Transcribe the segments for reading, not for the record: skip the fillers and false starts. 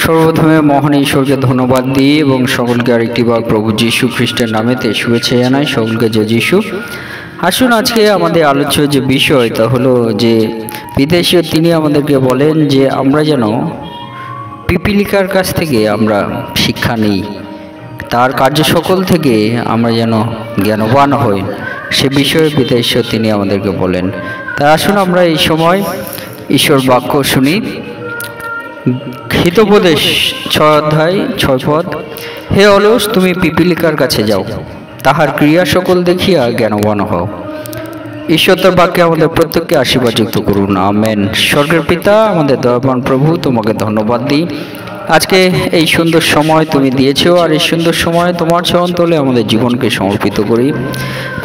সর্বপ্রথমে মহান ঈশ্বরকে ধন্যবাদ দিই এবং সকলকে আরেকটিবার প্রভু যীশু খ্রিস্টের নামেতে শুভেচ্ছা জানাই। সকলকে জয় যীশু। আসুন আজকে আমাদের আলোচ্য যে বিষয় তা হলো যে বিদেশীয় তিনি আমাদেরকে বলেন যে আমরা যেন পিপিলিকার কাছ থেকে আমরা শিক্ষা নিই, তার কার্য সকল থেকে আমরা যেন জ্ঞানবান হই, সে বিষয়ে বিদেশীয় তিনি আমাদেরকে বলেন। তাই আসুন আমরা এই সময় ঈশ্বর বাক্য শুনি। হিতোপদেশ 6 অধ্যায় 6 পদ। হে অলস, তুমি পিপিলিকার কাছে যাও, তাহার ক্রিয়া সকল দেখিয়া জ্ঞানবান হও। ঈশ্বর তার বাক্যে আমাদের প্রত্যেককে আশীর্বাদযুক্ত করুন, আমেন। স্বর্গের পিতা, আমাদের দয়াবান প্রভু, তোমাকে ধন্যবাদ দিই। আজকে এই সুন্দর সময় তুমি দিয়েছো, আর এই সুন্দর সময় তোমার চরণতলে আমাদের জীবনকে সমর্পিত করি।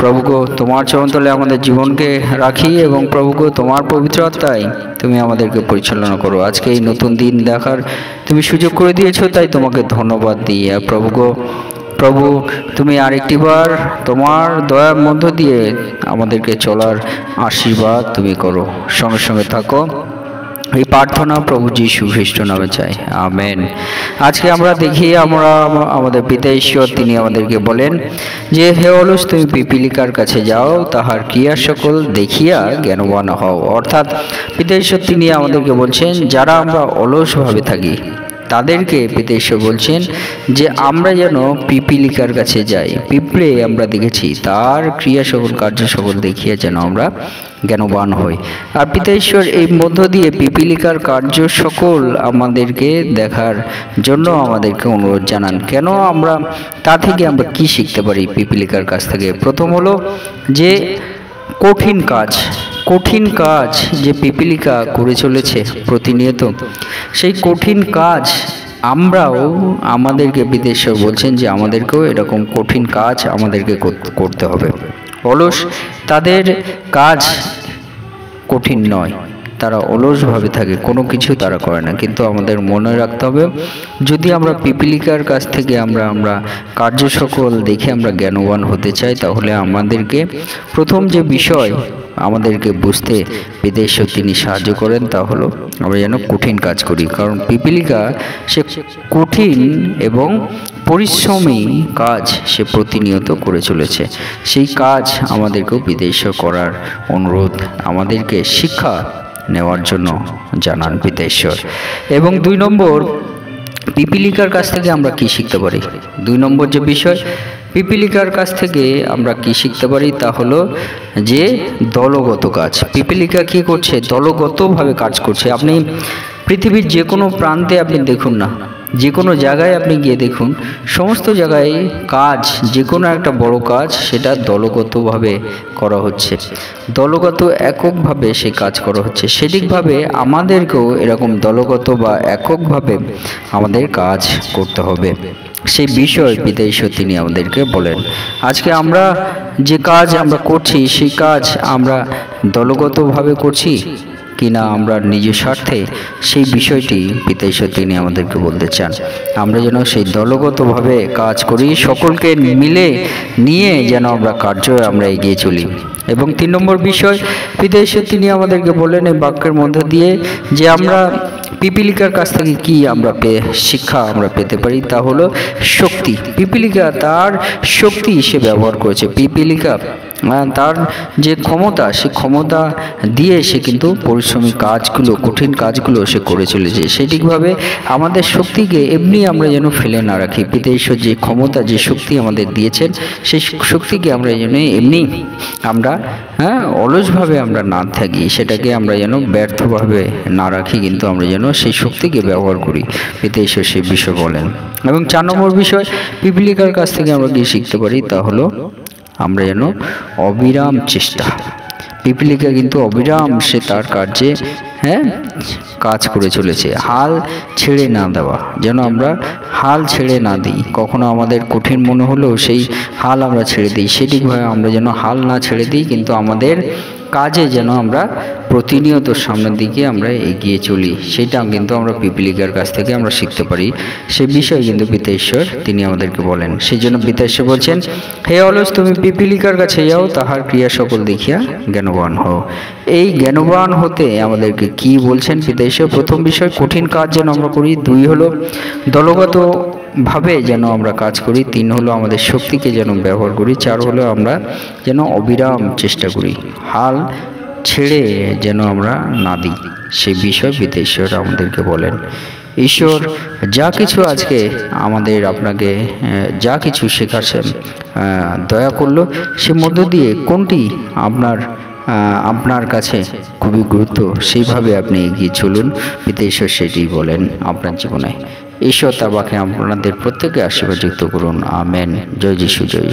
প্রভুগো, তোমার চরণতলে আমাদের জীবনকে রাখি এবং প্রভুগো, তোমার পবিত্র আত্মায় তুমি আমাদেরকে পরিচালনা করো। আজকে এই নতুন দিন দেখার তুমি সুযোগ করে দিয়েছো, তাই তোমাকে ধন্যবাদ দিই। আর প্রভুগো, প্রভু তুমি আরেকটিবার তোমার দয়ার মধ্য দিয়ে আমাদেরকে চলার আশীর্বাদ তুমি করো। সঙ্গে সঙ্গে থাকো, এই প্রার্থনা প্রভু যীশু খ্রিস্ট নামে চাই, আমেন। আজকে আমরা দেখি আমাদের পিতা ঈশ্বর তিনি আমাদেরকে বলেন যে হে অলস, তুমি পিপিলিকার কাছে যাও, তাহার ক্রিয়া সকল দেখিয়া জ্ঞানবান হও। অর্থাৎ পিতা ঈশ্বর তিনি আমাদেরকে বলছেন যারা আমরা অলসভাবে থাকি তাদেরকে পিতা ঈশ্বর বলছেন যে আমরা যেন পিপিলিকার কাছে যাই। পিঁপড়ে আমরা দেখেছি, তার ক্রিয়া সকল কার্য সকল দেখিয়া যেন আমরা জ্ঞানবান হই। আর পিতা ঈশ্বর এই মধ্য দিয়ে পিপিলিকার কার্য সকল আমাদেরকে দেখার জন্য আমাদেরকে অনুরোধ জানান। কেন আমরা তা থেকে আমরা কি শিখতে পারি পিপিলিকার কাছ থেকে? প্রথম হলো যে কঠিন কাজ যে পিপিলিকা করে চলেছে প্রতিনিয়ত, সেই কঠিন কাজ আমরাও আমাদেরকে বিদেশে বলছেন যে আমাদেরকেও এরকম কঠিন কাজ আমাদেরকে করতে হবে। অলস তাদের কাজ কঠিন নয়, তারা অলসভাবে থাকে, কোনো কিছু তারা করে না। কিন্তু আমাদের মনে রাখতে হবে, যদি আমরা পিপিলিকার কাছ থেকে আমরা কার্য সকল দেখে আমরা জ্ঞানবান হতে চাই, তাহলে আমাদেরকে প্রথম যে বিষয় আমাদেরকে বুঝতে বিদেশে তিনি সাহায্য করেন তা হলো আমরা যেন কঠিন কাজ করি। কারণ পিপিলিকা সে কঠিন এবং পরিশ্রমী কাজ সে প্রতিনিয়ত করে চলেছে। সেই কাজ আমাদেরকেও বিদেশে করার অনুরোধ, আমাদেরকে শিক্ষা নেওয়ার জন্য জানান পিতা ঈশ্বর। এবং 2 নম্বর, পিপিলিকার কাছ থেকে আমরা কি শিখতে পারি? 2 নম্বর যে বিষয়, পিপিলিকার কাছ থেকে আমরা কি শিখতে পারি তা হলো যে দলগত কাজ। পিপিলিকা কি করছে? দলগতভাবে কাজ করছে। আপনি পৃথিবীর যে কোনো প্রান্তে আপনি দেখুন না, যে কোনো জায়গায় আপনি গিয়ে দেখুন, সমস্ত জায়গায় কাজ, যে কোনো একটা বড় কাজ সেটা দলগতভাবে করা হচ্ছে, দলগত এককভাবে সে কাজ করা হচ্ছে। সেদিকভাবে আমাদেরকেও এরকম দলগত বা এককভাবে আমাদের কাজ করতে হবে। সেই বিষয় পিতা ঈশ্বর তিনি আমাদেরকে বলেন। আজকে আমরা যে কাজ আমরা করছি, সেই কাজ আমরা দলগতভাবে করছি কিনা আমরা নিজ স্বার্থে, সেই বিষয়টি পিতা ঈশ্বর তিনি আমাদেরকে বলতে চান। আমরা যেন সেই দলগতভাবে কাজ করি, সকলকে মিলে নিয়ে যেন আমরা আমরা এগিয়ে চলি। এবং 3 নম্বর বিষয়, পিতা ঈশ্বর তিনি আমাদেরকে বলেন এই বাক্যের মধ্য দিয়ে যে আমরা পিপিলিকার কাছ থেকে কি আমরা শিক্ষা আমরা পেতে পারি তা হলো শক্তি। পিপিলিকা তার শক্তি সে ব্যবহার করেছে। পিপিলিকা তার যে ক্ষমতা, সে ক্ষমতা দিয়ে সে কিন্তু পরিশ্রমী কাজগুলো, কঠিন কাজগুলো সে করে চলেছে। সেটিকভাবে আমাদের শক্তিকে এমনি আমরা যেন ফেলে না রাখি। পিতা ঈশ্বর যে ক্ষমতা, যে শক্তি আমাদের দিয়েছেন, সেই শক্তিকে আমরা যেন এমনি আমরা অলসভাবে আমরা না থাকি, সেটাকে আমরা যেন ব্যর্থভাবে না রাখি, কিন্তু আমরা যেন সেই শক্তিকে ব্যবহার করি। পিতা ঈশ্বর সেই বিষয় বলেন। এবং 4 নম্বর বিষয়, পিপিলিকার কাছ থেকে আমরা কি শিখতে পারি তা হলো আমরা যেন অবিরাম চেষ্টা। পিপিলিকা কিন্তু অবিরাম সে তার কার্যে কাজ করে চলেছে। হাল ছেড়ে না দেওয়া, যেন আমরা হাল ছেড়ে না দিই। কখনো আমাদের কঠিন মনে হলেও সেই হাল আমরা ছেড়ে দিই, সেটিকভাবে আমরা যেন হাল না ছেড়ে দিই, কিন্তু আমাদের কাজে যেন আমরা প্রতিনিয়ত সামনের দিকে আমরা এগিয়ে চলি, সেটা কিন্তু আমরা পিপিলিকার কাছ থেকে আমরা শিখতে পারি। সে বিষয়ে কিন্তু পিতা ঈশ্বর তিনি আমাদেরকে বলেন। সেই জন্য পিতা ঈশ্বর বলছেন, হে অলস তুমি পিপিলিকার কাছে যাও, তাহার ক্রিয়া সকল দেখিয়া জ্ঞানবান হও। এই জ্ঞানবান হতে আমাদেরকে কি বলছেন পিতা ঈশ্বর? প্রথম বিষয়, কঠিন কাজ যেন আমরা করি। 2 হলো দলগত ভাবে যেন আমরা কাজ করি। 3 হলো আমাদের শক্তিকে যেন ব্যবহার করি। 4 হলো আমরা যেন অবিরাম চেষ্টা করি, হাল ছেড়ে যেন আমরা না দিই। সেই বিষয় পিতা ঈশ্বর আমাদেরকে বলেন। ঈশ্বর যা কিছু আজকে আমাদের আপনাকে যা কিছু শেখাচ্ছেন দয়া করলো, সে মধ্য দিয়ে কোনটি আপনার কাছে খুবই গুরুত্ব, সেইভাবে আপনি এগিয়ে চলুন। পিতা ঈশ্বর সেটি বলেন আপনার জীবনে। ঈশ্বর তার বাক্যে আপনাদের প্রত্যেকে আশীর্বাদ যুক্ত করুন। আমেন। জয় যিশু, জয়।